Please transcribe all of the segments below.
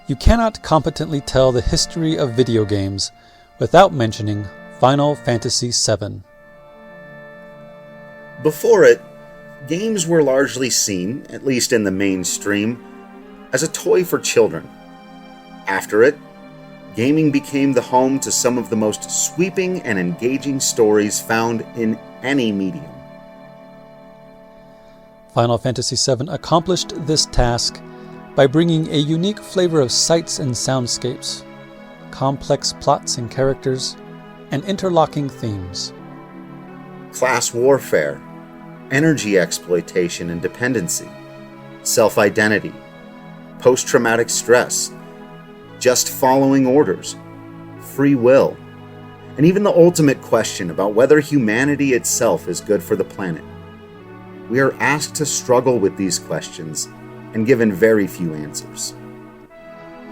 You cannot competently tell the history of video games without mentioning Final Fantasy VII. Before it, games were largely seen, at least in the mainstream, as a toy for children. After it, gaming became the home to some of the most sweeping and engaging stories found in any medium. Final Fantasy VII accomplished this task by bringing a unique flavor of sights and soundscapes, complex plots and characters, and interlocking themes. Class warfare, energy exploitation and dependency, self-identity, post-traumatic stress, just following orders, free will, and even the ultimate question about whether humanity itself is good for the planet. We are asked to struggle with these questions and given very few answers.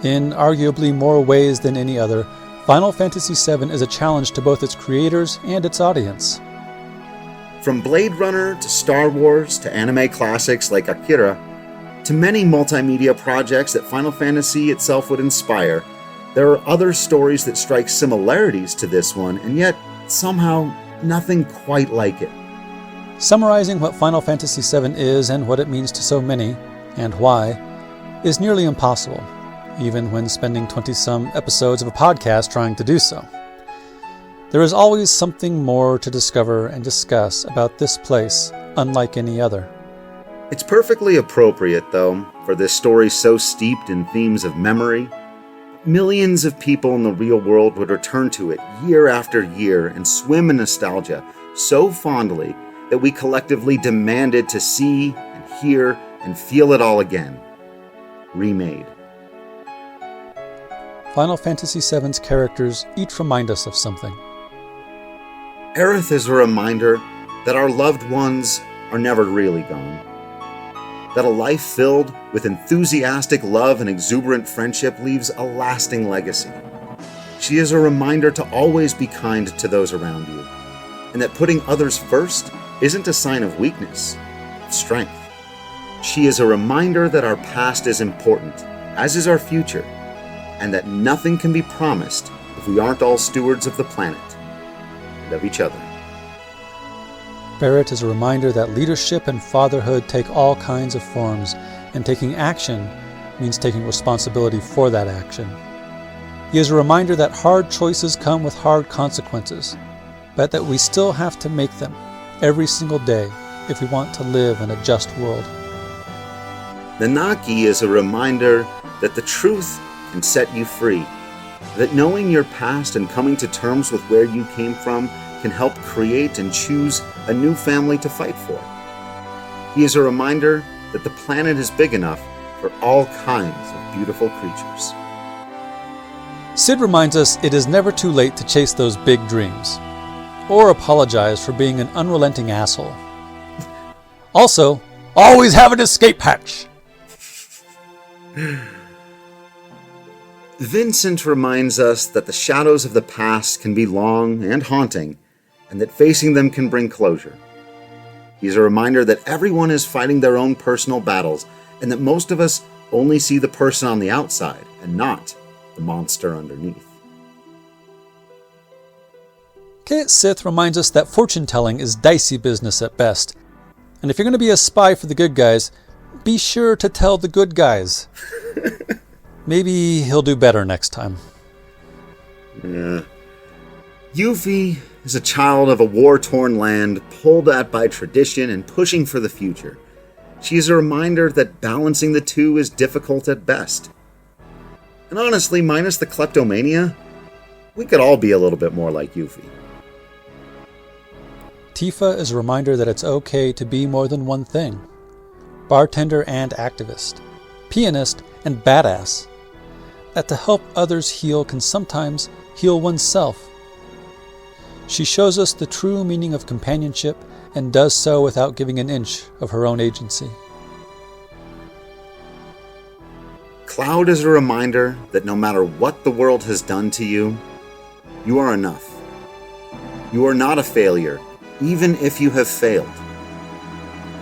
In arguably more ways than any other, Final Fantasy VII is a challenge to both its creators and its audience. From Blade Runner to Star Wars to anime classics like Akira, to many multimedia projects that Final Fantasy itself would inspire, there are other stories that strike similarities to this one, and yet somehow nothing quite like it. Summarizing what Final Fantasy VII is and what it means to so many, and why, is nearly impossible, even when spending 20-some episodes of a podcast trying to do so. There is always something more to discover and discuss about this place, unlike any other. It's perfectly appropriate, though, for this story so steeped in themes of memory. Millions of people in the real world would return to it year after year and swim in nostalgia so fondly that we collectively demanded to see and hear and feel it all again. Remade. Final Fantasy VII's characters each remind us of something. Aerith is a reminder that our loved ones are never really gone. That a life filled with enthusiastic love and exuberant friendship leaves a lasting legacy. She is a reminder to always be kind to those around you, and that putting others first isn't a sign of weakness, it's strength. She is a reminder that our past is important, as is our future, and that nothing can be promised if we aren't all stewards of the planet and of each other. Barrett is a reminder that leadership and fatherhood take all kinds of forms, and taking action means taking responsibility for that action. He is a reminder that hard choices come with hard consequences, but that we still have to make them every single day if we want to live in a just world. Nanaki is a reminder that the truth can set you free, that knowing your past and coming to terms with where you came from can help create and choose a new family to fight for. He is a reminder that the planet is big enough for all kinds of beautiful creatures. Sid reminds us it is never too late to chase those big dreams, or apologize for being an unrelenting asshole. Also, always have an escape hatch! Vincent reminds us that the shadows of the past can be long and haunting, and that facing them can bring closure. He's a reminder that everyone is fighting their own personal battles, and that most of us only see the person on the outside and not the monster underneath. Cait Sith reminds us that fortune-telling is dicey business at best, and if you're going to be a spy for the good guys, be sure to tell the good guys. Maybe he'll do better next time. Yeah. Yuffie is a child of a war-torn land, pulled at by tradition and pushing for the future. She is a reminder that balancing the two is difficult at best. And honestly, minus the kleptomania, we could all be a little bit more like Yuffie. Tifa is a reminder that it's okay to be more than one thing. Bartender and activist. Pianist and badass. That to help others heal can sometimes heal oneself. She shows us the true meaning of companionship and does so without giving an inch of her own agency. Cloud is a reminder that no matter what the world has done to you, you are enough. You are not a failure, even if you have failed.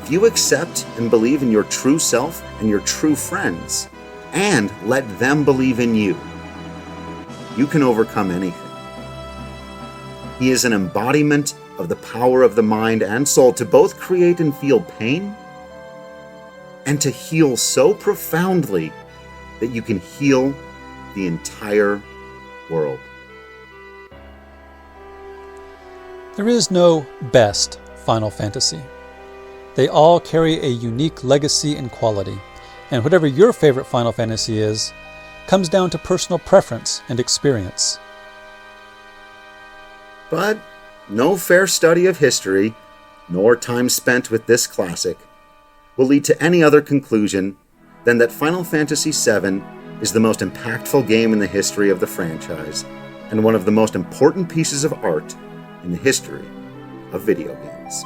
If you accept and believe in your true self and your true friends, and let them believe in you, you can overcome anything. He is an embodiment of the power of the mind and soul to both create and feel pain, and to heal so profoundly that you can heal the entire world. There is no best Final Fantasy. They all carry a unique legacy and quality, and whatever your favorite Final Fantasy is, comes down to personal preference and experience. But no fair study of history, nor time spent with this classic, will lead to any other conclusion than that Final Fantasy VII is the most impactful game in the history of the franchise, and one of the most important pieces of art in the history of video games.